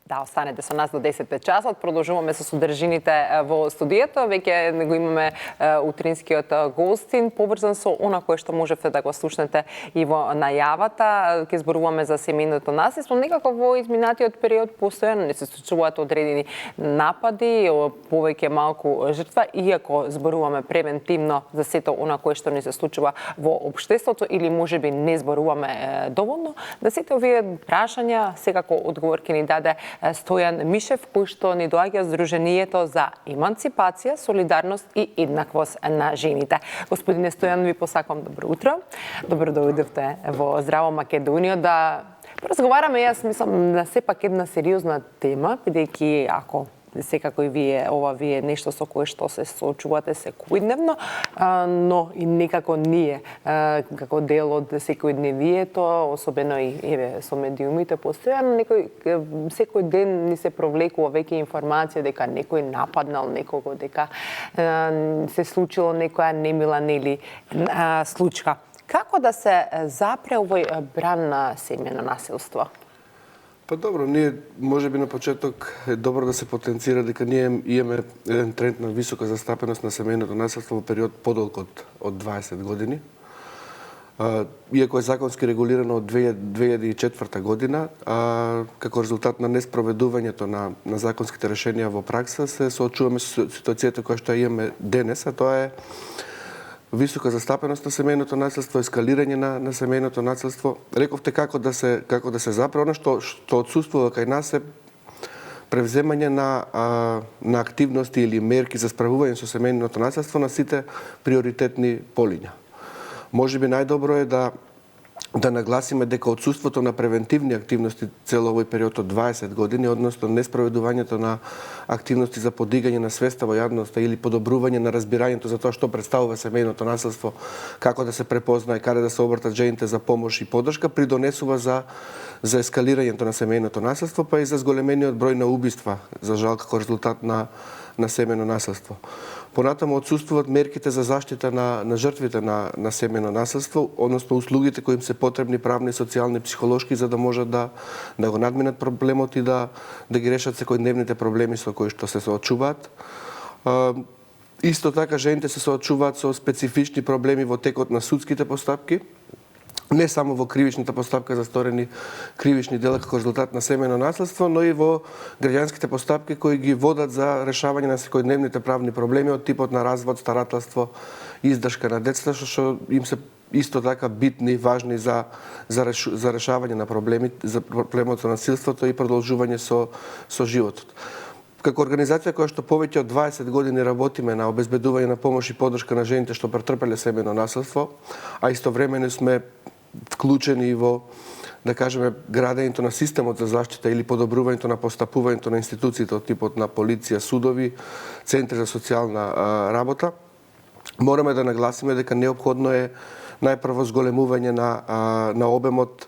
Да, останете со нас до 10 часот. Продолжуваме со содржините во студиото. Веќе го имаме утринскиот гостин, поврзан со она кое што можете да го слушнете и во најавата. Ќе зборуваме за семејното наследство. Некако во изминатиот период постојано не се случуваат одредени напади, повеќе малку жртва, иако зборуваме превентивно за сето она кое што ни се случува во општеството, или можеби не зборуваме доволно. На сите овие прашања секако одговор ќе ни даде Стојан Мишев, кој што ни доаѓа од Сдруженијето за еманципација, солидарност и еднаквост на жените. Господине Стојан, ви посакувам добро утро. Добро дојдовте во Здраво Македонија да разговараме, јас мислам, на сепак една сериозна тема, бидејќи ако секако и ова ви е нешто со кое што се соочувате секојдневно, но и некако ние како дел од секојдневието, особено и со медиумите, постојано секој ден ни се провлекува веќе информација дека некој нападнал некого, дека се случило некоја немила случка. Како да се запре овој бран на семејно насилство? Па добро, ние можеби на почеток е добро да се потенцира дека ние имаме еден тренд на висока застапеност на семејното насилство во период подолг од 20 години. Иако е законски регулирано од 2004 година, како резултат на неспроведувањето на законските решенија во пракса, се соочуваме со ситуацијата која што имаме денес, а тоа е висока застапеност на семејното насилство, ескалирање на семејното насилство. Рековте како да се запре, она што отсуствува кај нас е превземање на активности или мерки за справување со семејното насилство на сите приоритетни полиња. Можеби најдобро е да нагласиме дека отсуството на превентивни активности цел овој период од 20 години, односно неспроведувањето на активности за подигање на свеста во јавноста или подобрување на разбирањето за тоа што представува семејното насилство, како да се препознае, каде да се обртат жените за помош и поддршка, придонесува за ескалирањето на семејното насилство, па и за зголемениот број на убиства, за жал како резултат на семејно насилство. Понатаму отсуствуваат мерките за заштита на жртвите на семејно насилство, односно услугите кои им се потребни правни, социјални, психолошки, за да можат да го надминат проблемот и да ги решат секојдневните проблеми со кои што се соочуваат. Исто така жените се соочуваат со специфични проблеми во текот на судските постапки, не само во кривичната постапка за сторени кривични дела како резултат на семејно насилство, но и во граѓанските постапки кои ги водат за решавање на секојдневните правни проблеми од типот на развод, старателство, издршка на децата, што им се исто така битни, важни за решавање на проблемот со насилството и продолжување со животот. Како организација која што повеќе од 20 години работиме на обезбедување на помош и поддршка на жените што претрпеле семејно насилство, а истовремено сме вклучени во, да кажеме, градењето на системот за заштита или подобрувањето на постапувањето на институциите од типот на полиција, судови, центри за социјална работа, мораме да нагласиме дека неопходно е најпрво зголемување на обемот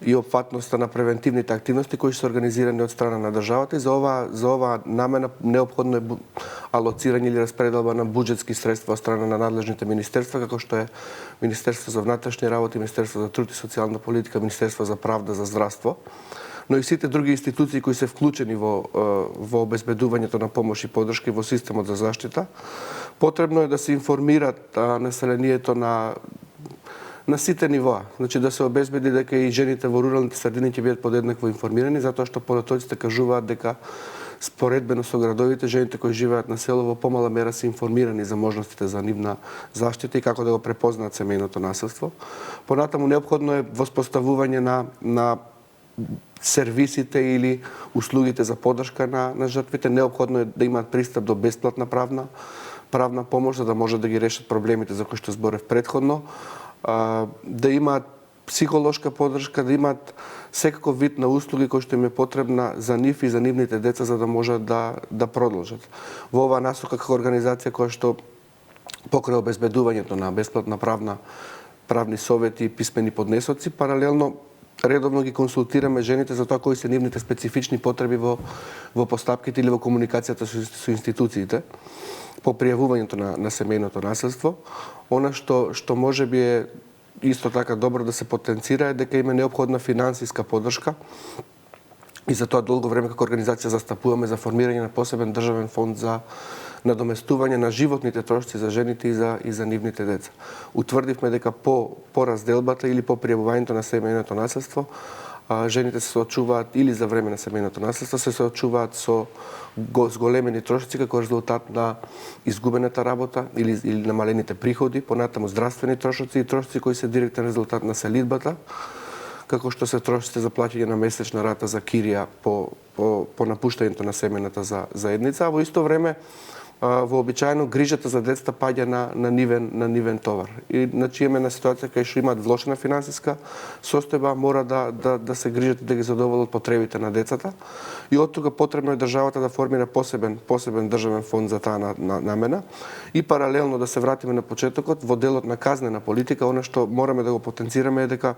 и опфатноста на превентивните активности кои се организирани од страна на државата, и за ова намена неопходно е алоцирање или распределба на буџетски средства од страна на надлежните министерства, како што е Министерство за внатрешни работи, Министерство за труд и социјална политика, Министерство за правда, за здравство, но и сите други институции кои се вклучени во обезбедувањето на помош и поддршка во системот за заштита. Потребно е да се информират населението на сите нивоа, значи да се обезбеди дека и жените во руралните средини ќе бидат подеднакво информирани, затоа што податоците кажуваат дека споредбено со градовите, жените кои живеат на село во помала мера се информирани за можностите за нивна заштита и како да го препознаат семејното насилство. Понатаму неопходно е воспоставување на сервисите или услугите за поддршка на жртвите. Неопходно е да имаат пристап до бесплатна правна помош, за да можат да ги решат проблемите за кои што зборев претходно, да имаат психолошка поддршка, да имаат секаков вид на услуги кои што им е потребна за нив и за нивните деца, за да можат да продолжат. Во оваа насока како организација која што покрај обезбедувањето на бесплатна правни совети и писмени поднесоци, паралелно редовно ги консултираме жените за тоа кои се нивните специфични потреби во постапките или во комуникацијата со институциите по пријавувањето на семејното насилство. Она што можеби е исто така добро да се потенцира е дека има неопходна финансиска поддршка И за тоа долго време како организација застапуваме за формирање на посебен државен фонд за надоместување на животните трошоци за жените и за нивните деца. Утврдивме дека по разделбата или по пријавувањето на семејното наследство, жените се соочуваат или за време на семејното наследство се соочуваат со зголемени трошоци како резултат на изгубената работа или намалените приходи, понатаму здравствени трошоци и трошоци кои се директен резултат на селидбата, како што се трошоците за плаќање на месечна рата за кирија по напуштањето на семејната заедница, а во исто време вообичаено грижата за децата паѓа на нивен товар. И значи имаме на ситуација кај што имаат влошена финансиска состојба, мора да се грижат да ги задоволат потребите на децата. И од тука потребно е државата да формира посебен државен фонд за таа намена. И паралелно да се вратиме на почетокот, во делот на казнена политика, она што мораме да го потенцираме е дека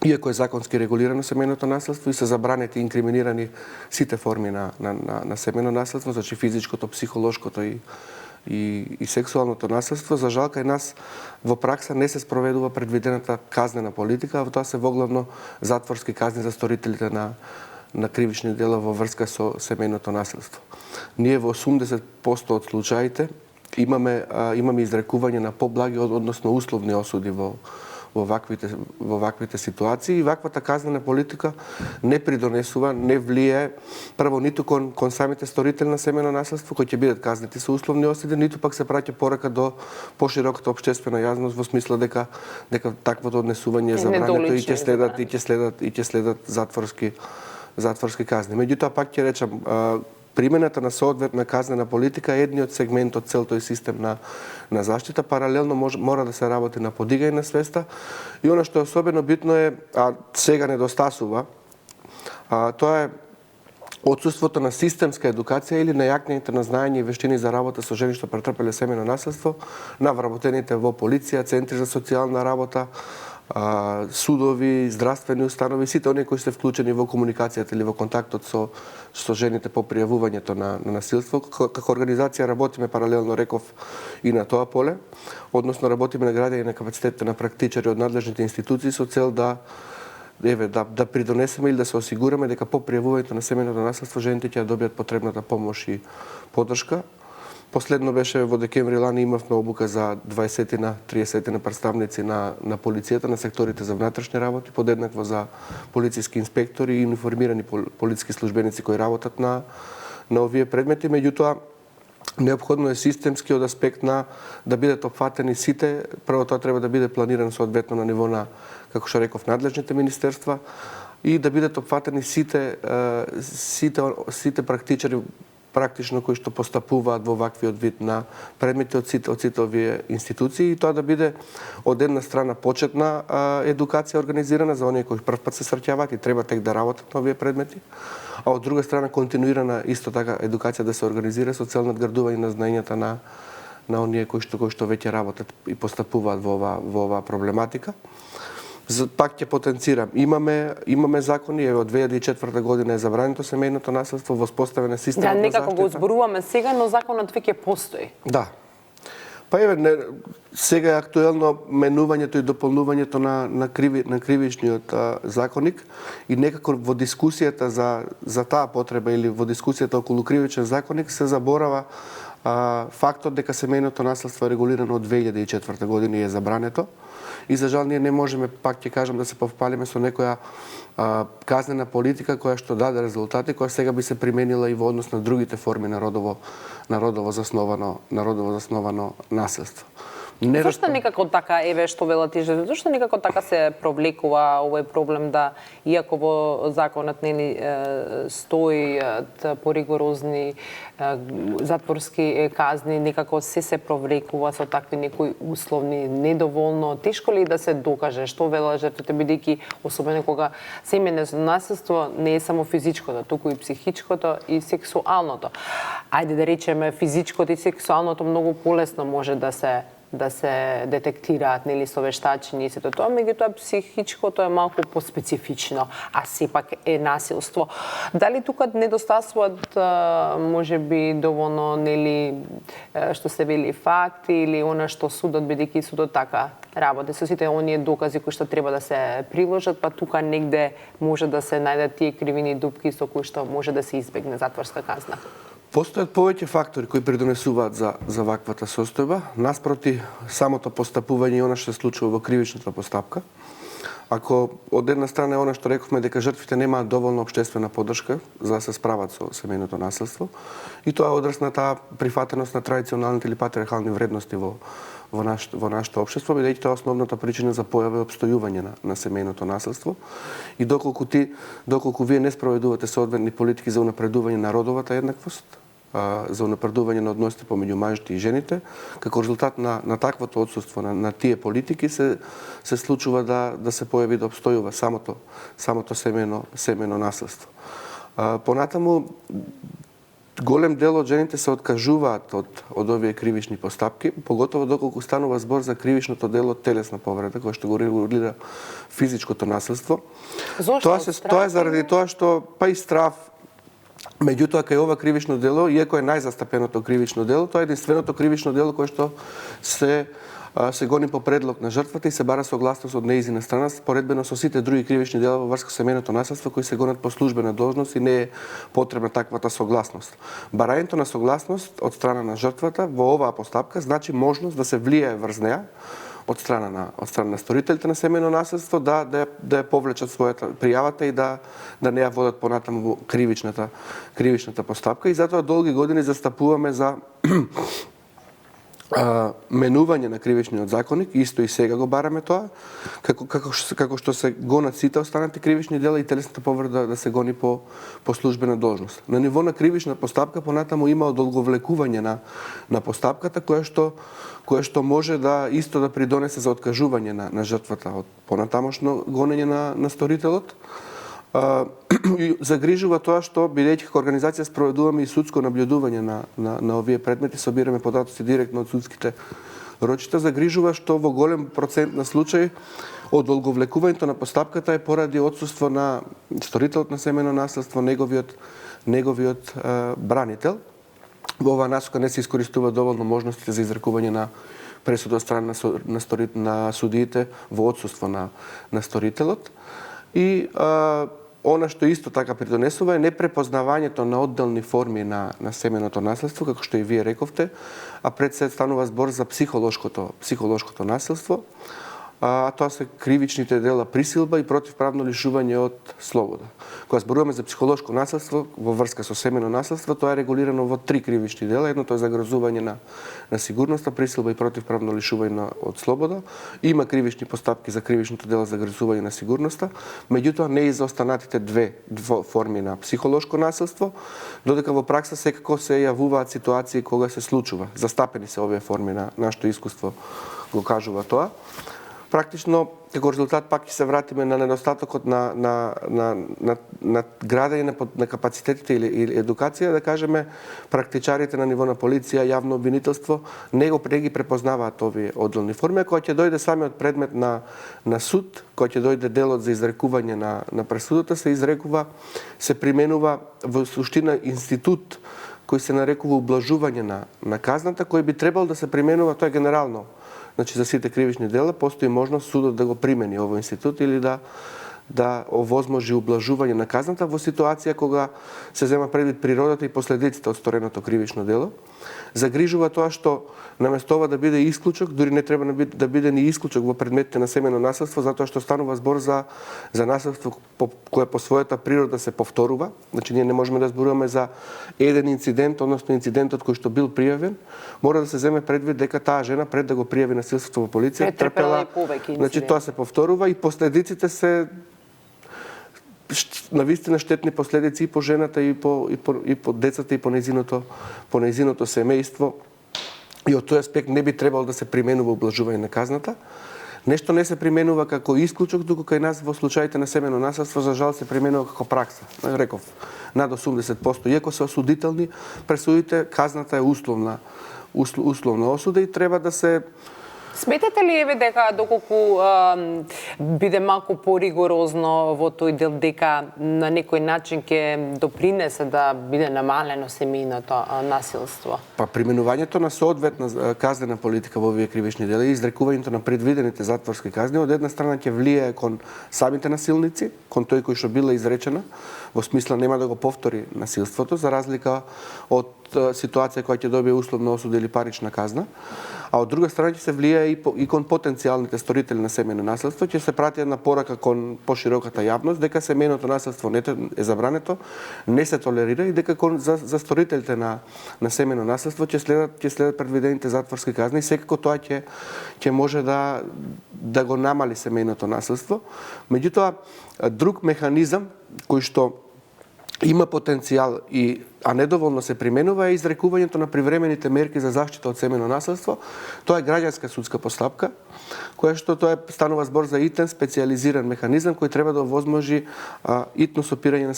иако е законски регулирано семејното наследство и се забранети и инкриминирани сите форми на семејно наследство, значи физичкото, психолошкото и сексуалното наследство, за жал кај нас во пракса не се спроведува предвидената казнена политика, а тоа се воглавно затворски казни за сторителите на кривични дела во врска со семејното наследство. Ние во 80% од случаите имаме изрекување на поблаги, односно условни осуди во ваквите ситуации, и ваквата казнена политика не придонесува, не влие прво ниту кон самите сторители на семејно наследство кои ќе бидат казнети со условни осуди, ниту пак се праќа порака до пошироката општествена јавност во смисла дека таквото однесување е забрането и ќе следат затворски казни. Меѓутоа пак ќе речам, примената на соодветна казнена политика е едниот сегмент од цел тој систем на заштита. Паралелно мора да се работи на подигање на свеста. И она што е особено битно е, а сега недостасува, тоа е отсуството на системска едукација или на јакнење на знаење и вештини за работа со жени што претрпеле семејно наследство на вработените во полиција, центри за социјална работа, судови, здравствени установи, сите оние кои се вклучени во комуникацијата или во контактот со жените по пријавувањето на насилство. Како организација работиме паралелно, реков, и на тоа поле, односно работиме на градење на капацитетите на практичари од надлежните институции со цел да придонесеме или да се осигураме дека по пријавувањето на семејното наследство жените ќе добијат потребната помош и поддршка. Последно беше во декември лани, имавме обука за 20-30 представници на полицијата, на секторите за внатрешни работи, подеднакво за полициски инспектори и униформирани полициски службеници кои работат на овие предмети. Меѓутоа, неопходно е системски од аспект да бидат опфатени сите. Прво тоа треба да биде планирано соодветно на ниво на, како што реков, надлежните министерства и да бидат опфатени сите практичари практично кои што постапуваат во ваквиот вид на предмети од сите овие институции, и тоа да биде од една страна почетна едукација организирана за оние кои прв пат се среќаваат и треба тек да работат на овие предмети, а од друга страна континуирана исто така едукација да се организира со цел надградување на знаењата на оние кои што веќе работат и постапуваат во оваа проблематика. Пак ќе потенцирам. Имаме закони, од 2004 година е забрането семејното наследство, воспоставена системот на заштита. Да, некако го зборуваме сега, но законот веќе постои. Да. Па сега е актуелно менувањето и дополнувањето на кривичниот законник, и некако во дискусијата за таа потреба или во дискусијата околу кривичен законник се заборава фактот дека семејното наследство е регулирано од 2004 година и е забрането. И за жал ние не можеме, пак ќе кажам, да се повпалиме со некоја казнена политика која што даде резултати, која сега би се применила и во однос на другите форми на родово засновано наследство. Зошто никако така, еве што велат и зошто никако така се провлекува овој проблем, да иако во законот не ни стојат поригорозни затворски казни, некако се провлекува со такви некои условни, недоволно, тешко ли да се докаже што велат жртвите, бидејќи особено кога семејното наследство не е само физичкото, туку и психичкото и сексуалното. Ајде да речеме физичкото и сексуалното многу полесно може да се да се детектираат нели со вештачење и сето тоа, меѓутоа психичкото е малку поспецифично, а сепак е насилство. Дали тука недостасуваат можеби доволно нели што се вели факти или она што судот, бидејќи судот така работи со сите оние докази кои што треба да се приложат, па тука негде може да се најдат тие кривини дупки со кои што може да се избегне затворска казна? Постојат повеќе фактори кои придонесуваат за ваквата состојба, наспроти самото постапување и она што се случува во кривичната постапка. Ако од една страна е она што рековме дека жртвите немаат доволно општествена поддршка за да се справат со семејното насилство, и тоа е одраз на таа прифатеност на традиционалните или патриархални вредности во нашето општество, бидејќи тоа е основната причина за појава и опстојување на семејното насилство. И доколку вие не спроведувате соодветни политики за унапредување на родовата еднаквост, за унапредување на односите помеѓу мажите и жените, како резултат на таквото отсутство на тие политики се случува да се појави да опстојува самото семејно насилство. Понатаму, голем дел од жените се откажуваат од овие кривични постапки, поготово доколку станува збор за кривичното дело телесна повреда, која што го регулира физичкото насилство. Зошто? Тоа е заради тоа што па и страв. Меѓутоа, кај ова кривично дело, иако е најзастапеното кривично дело, тоа е единственото кривично дело кое што се гони по предлог на жртвата и се бара согласност од нејзина страна, споредбено со сите други кривични дела во врска со семејното насилство кои се гонат по службена должност и не е потребна таквата согласност. Барањето на согласност од страна на жртвата во оваа постапка значи можност да се влијае врз неа од страна на сторителите на семејно насилство да ја повлечат својата пријавата и да не ја водат понатаму во кривичната постапка, и затоа долги години застапуваме за менување на кривичниот законник, исто и сега го бараме тоа, како што се гонат сите останати кривични дела и телесната повреда да се гони по службена должност. На ниво на кривична постапка понатаму има одолговлекување на постапката кое што може да исто да придонесе за откажување на жртвата од понатамошно гонење на сторителот. Загрижува тоа што, бидејќи како организација спроведуваме и судско наблюдување на овие предмети, собираме податоци директно од судските рочита, загрижува што во голем процент на случаи одолговлекувањето на постапката е поради отсуство на сторителот на семејно насилство, неговиот бранител. Во оваа насока не се искористува доволно можностите за изрекување на пресуда од страна на судиите во отсуство на сторителот. И она што исто така придонесува е непрепознавањето на одделни форми на семејното насилство, како што и вие рековте, а пред се станува збор за психолошкото насилство, а тоа се кривичните дела присилба и противправно лишување од слобода. Кога зборуваме за психолошко насилство во врска со семејно насилство, тоа е регулирано во 3 кривични дела. Едното е загрозување на сигурноста, присилба и противправно лишување од слобода. Има кривични постапки за кривичното дело загрозување на сигурноста, меѓутоа не и за останатите две форми на психолошко насилство, додека во пракса секако се јавуваат ситуации кога се случува. Застапени се овие форми на нашето искуство го кажува тоа. Практично, како резултат, пак ќе се вратиме на недостатокот на градење на капацитетите или едукација, да кажеме, практичарите на ниво на полиција, јавно обвинителство, не ги препознаваат овие одделни форми, кога ќе дојде самиот предмет на суд, кога ќе дојде делот за изрекување на пресудата, се изрекува, се применува во суштина институт кој се нарекува ублажување на казната, кој би требало да се применува, тоа е генерално. Значи, за сите кривични дела постои можност судот да го примени овој институт или да овозможи ублажување на казната во ситуација кога се зема предвид природата и последиците од стореното кривично дело. Загрижува тоа што наместо ова да биде исклучок, дури не треба да биде ни исклучок во предметите на семејно насилство, затоа што станува збор за насилство кое по својата природа се повторува. Значи, ние не можеме да зборуваме за еден инцидент, односно инцидентот кој што бил пријавен, мора да се земе предвид дека таа жена пред да го пријави насилството во полиција трпела, значи тоа се повторува и последиците се навистина штетни последици и по жената и по децата и по нејзиното семејство. И од тој аспект не би требало да се применува ублажување на казната. Нешто не се применува како исклучок, докато кај нас во случаите на семејно насилство за жал се применува како пракса. Реков, над 80%. Иако се осудителни пресудите, казната е условна осуда и треба да се Сметате ли еве дека доколку биде малку поригорозно во тој дел дека на некој начин ќе допринесе да биде намалено семејното насилство? Па применувањето на соодветна казнена политика во овие кривични дела и изрекувањето на предвидените затворски казни од една страна ќе влијае кон самите насилници, кон тој кој што била изречена, во смисла нема да го повтори насилството, за разлика од ситуација која ќе добие условна осуда или парична казна, а од друга страна ќе се влијае и кон потенцијалните сторители на семејно насилство, ќе се прати една порака кон пошироката јавност дека семејното насилство не е забрането, не се толерира и дека за сторителите на семејно насилство ќе следат предвидените затворски казни и секако тоа ќе може да го намали семејното насилство. Меѓутоа, друг механизам кој што има потенцијал а недоволно се применува е изрекувањето на привремените мерки за заштита од семејно насилство. Тоа е граѓанска судска постапка, која што станува збор за итен специјализиран механизам кој треба да овозможи итно сопирање на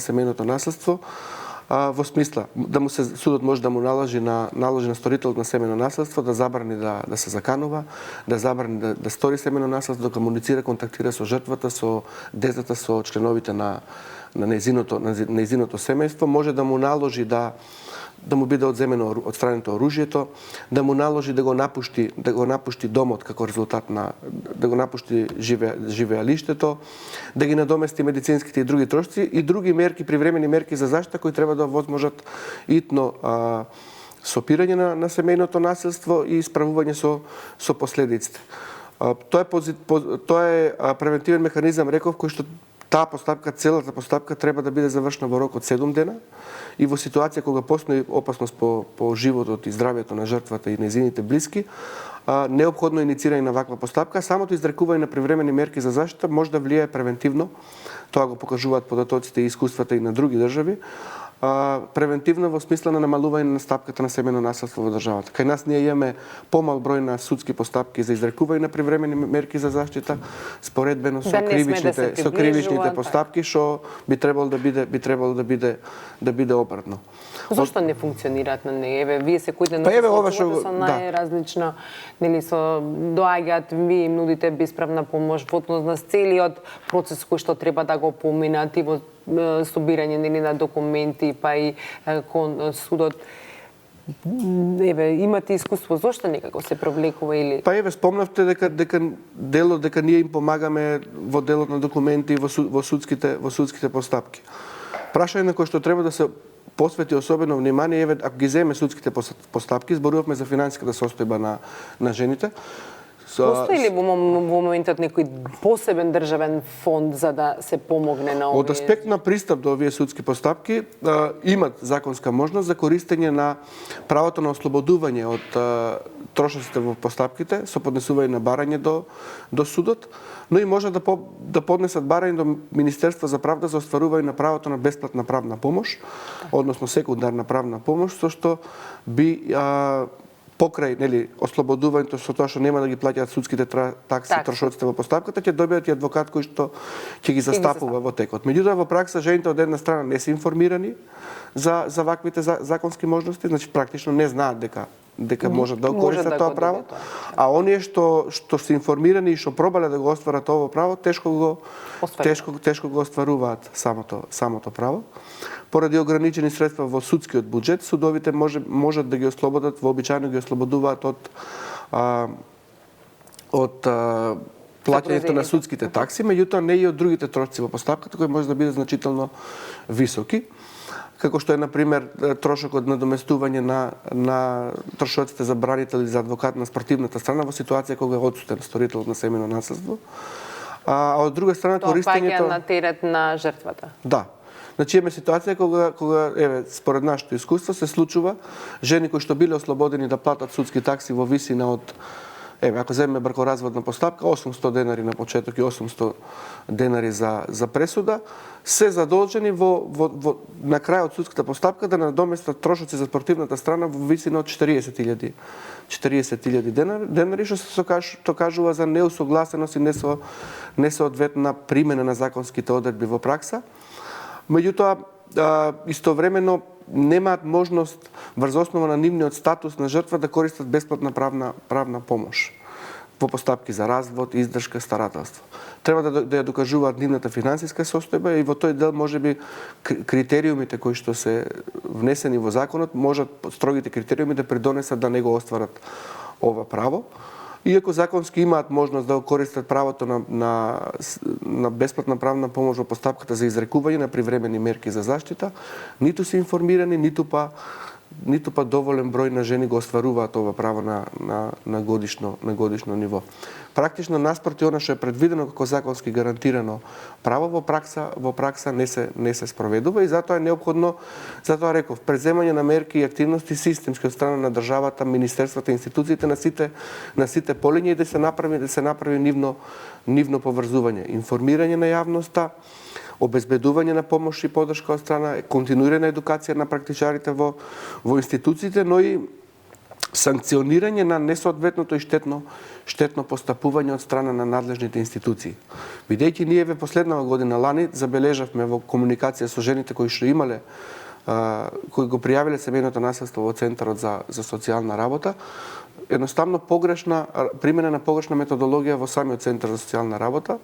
семејното насилство. Во смисла судот може да му наложи на сторителот на семејно насилство да забрани да се заканува, да забрани да стори семејно насилство, да комуницира, контактира со жртвата, со децата, со членовите на нејзиното семејство, може да му наложи да му биде одземено од страната оружјето, да му наложи да го напушти домот како резултат да го напушти живеалиштето, да ги надомести медицинските и други трошци и други мерки, привремени мерки за заштита кои треба да овозможат итно сопирање на семејното насилство и исправување со последиците. Тоа е превентивен механизам, реков, кој што целата постапка треба да биде завршена во рок од 7 дена и во ситуација кога постои опасност по животот и здравјето на жртвата и нејзините блиски, неопходно е иницирање на ваква постапка. Самото изрекување на привремени мерки за заштита може да влијае превентивно, тоа го покажуваат податоците и искуствата и на други држави, превентивно во смисла на намалување на стапката на семејно насилство во државата. Кај нас ние имаме помал број на судски постапки за изрекување на привремени мерки за заштита, споредбено со кривичните постапки, што би требало да биде обратно. Зошто не функционираат на неа? Вие секој ден со најразлично, нели со доаѓаат, вие им нудите бесправна помош во однос на целиот процес кој што треба да го поминат и во собирање на документи, па и кон судот. Имате искуство, зошто некако се провлекува или? Па спомнавте дека ние им помагаме во делот на документи во судските постапки. Прашање на кој што треба да се посвети особено внимание, ако ги земе судските постапки, зборувавме за финансиската состојба на жените. Постои ли во моментот некој посебен државен фонд за да се помогне на овие? Од аспект на пристап до овие судски постапки, имат законска можност за користење на правото на ослободување од трошоците во постапките со поднесување на барање до судот, но и може да поднесат барање до Министерство за правда за остварување на правото на бесплатна правна помош, односно секундарна правна помош, со што би покрај ослободувањето со тоа што нема да ги плаќаат судските такси, трошоците во постапката, ќе добијат и адвокат кој што ќе ги застапува во текот. Меѓутоа во пракса жените од една страна не се информирани за ваквите законски можности, значи практично не знаат дека можат да користат тоа право, а оние што се информирани и што пробале да го остварат ovo право, тешко го остваруваат самото право. Поради ограничени средства во судскиот буџет, судовите можат да ги ослободат, вообичаено ги ослободуваат од плаќањето на судските такси, меѓутоа не и од другите трошоци во постапката кои може да бидат значително високи, како што е на пример трошокот на доместување на трошоците за бранител или за адвокат на спортивната страна во ситуација кога е одсутен сторителот на семејно насилство. А од друга страна користењето на терет на жртвата. Да. Значи имаме ситуација кога според нашето искуство се случува жени кои што биле ослободени да платат судски такси во висина од ако земеме бракоразводна постапка, 800 денари на почеток и 800 денари за пресуда, се задолжени на крај од судската постапка да надоместат трошоци за спортивната страна во висина од 40.000 денари, што кажува за неусогласеност и несоодветна примена на законските одредби во пракса. Меѓутоа, истовремено немаат можност врз основа на нивниот статус на жртва да користат бесплатна правна помош. во постапки за развод, издршка, старателство. Треба да ја докажуваат нивната финансиска состојба и во тој дел можеби критериумите кои што се внесени во законот можат строгите критериуми да придонесат да не го остварат ова право. Иако законски имаат можност да користат правото на бесплатна правна помош во постапката за изрекување на привремени мерки за заштита, ниту се информирани, ниту па доволен број на жени го остваруваат ова право на годишно ниво. Практично наспроти она што е предвидено како законски гарантирано право во пракса не се спроведува и затоа е неопходно, затоа реков, преземање на мерки и активности системски од страна на државата, министерствата, институциите на сите полиња и да се направи нивно поврзување, информирање на јавноста, обезбедување на помош и подршка од страна, континуирана едукација на практичарите во институциите, но и санкционирање на несоодветното и штетно постапување од страна на надлежните институции. Бидејќи ние ве последнава година лани забележавме во комуникација со жените кои што имале кои го пријавиле семејното насилство во Центарот за социјална работа, едноставно примена на погрешна методологија во самиот Центар за социјална работа,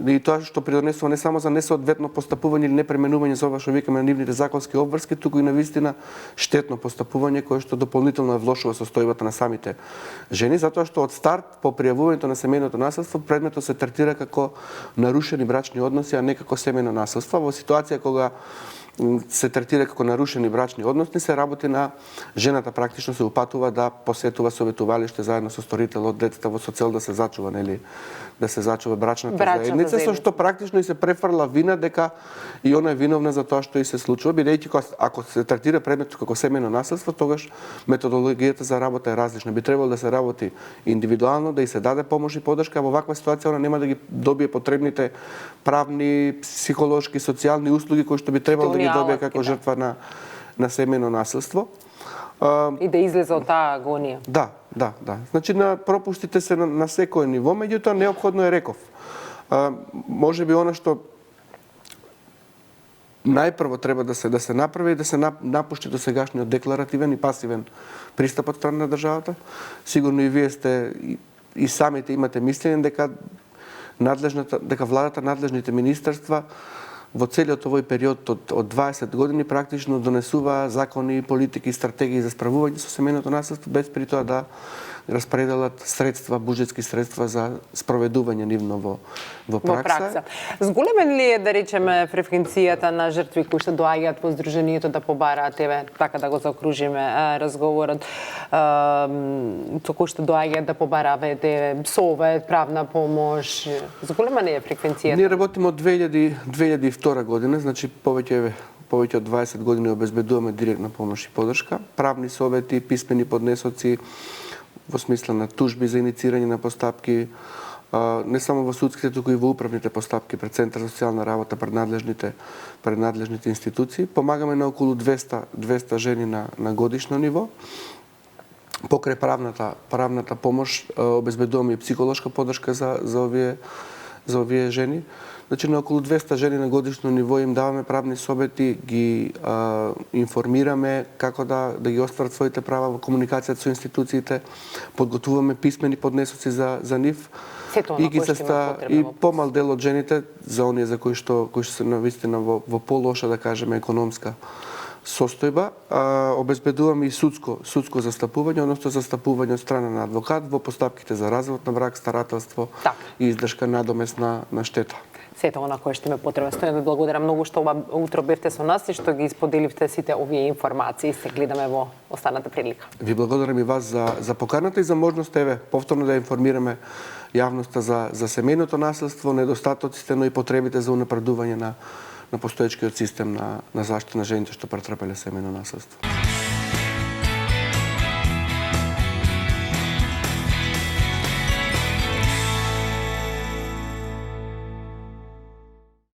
и тоа што придонесува не само за несоодветно постапување или непременување за ова што викаме на нивните законски обврски, туку и на вистина штетно постапување кое што дополнително е влошува состојбата на самите жени, затоа што од старт по пријавувањето на семејното насилство предметот се третира како нарушени брачни односи, а не како семејно насилство. Во ситуација кога се третира како нарушени брачни односи, се работи на жената практично се упатува да посетува советувалиште заедно со сторителот, децата со цел да се зачува, нели, да се зачува брачната заедница, со што практично и се префрла вина дека и она е виновна за тоа што и се случува, бидејќи ако се третира предметот како семејно насилство, тогаш методологијата за работа е различна. Би требало да се работи индивидуално, да и се даде помош и подршка, а во ваква ситуација она нема да ги добие потребните правни, психолошки, социјални услуги кои што би требало да ги добие како жртва на семејно насилство. И да излезе од таа агонија. Да. Значи, на пропустите се на секој ниво, меѓутоа неопходно е реков. Може би она што најпрво треба да се направи да се напушти до сегашниот декларативен и пасивен пристап од страна на државата. Сигурно и вие сте и самите имате мислење дека владата, надлежните министерства во целиот овој период од 20 години практично донесува закони, политики, стратегии за справување со семејното насилство, без при тоа да распределат средства, буџетски средства за спроведување нивно во пракса. Зголемен ли е, да речеме, фреквенцијата на жртви кои што доаѓаат во Сдруженијето да побараат, така да го заокружиме разговорот, со кои што доаѓаат да побараат совет, правна помош? Зголемена ли е фреквенцијата? Ние работиме од 2002 година, значи повеќе од 20 години обезбедуваме директна помош и подршка, правни совети, писмени поднесоци, во смисла на тужби за иницирање на постапки, не само во судските, туку и во управните постапки пред Центар за социјална работа, пред надлежните институции. Помагаме на околу 200 жени на годишно ниво. Покрај правната помош обезбедуваме и психолошка подршка за овие жени. Значи, на околу 200 жени на годишно ниво им даваме правни совети, ги информираме како да ги остварат своите права во комуникацијата со институциите, подготвуваме писмени поднесоци за нив. И помал дел од жените, за оние за кои што се навистина во полоша, да кажеме, економска состојба, обезбедуваме и судско застапување, односно застапување од страна на адвокат во постапките за развод на брак, старателство и издршка надомесна на штета. Сето она кое што ме потребно. Стојано ви благодарам многу што ова утро бевте со нас и што ги исподеливте сите овие информации. Се гледаме во останата прилика. Ви благодарам и вас за поканата и за можноста повторно да информираме јавноста за семејното насилство, недостатоците, но и потребите за унапредување на постоечкиот систем на заштита на жените што претрпеле семејно насилство.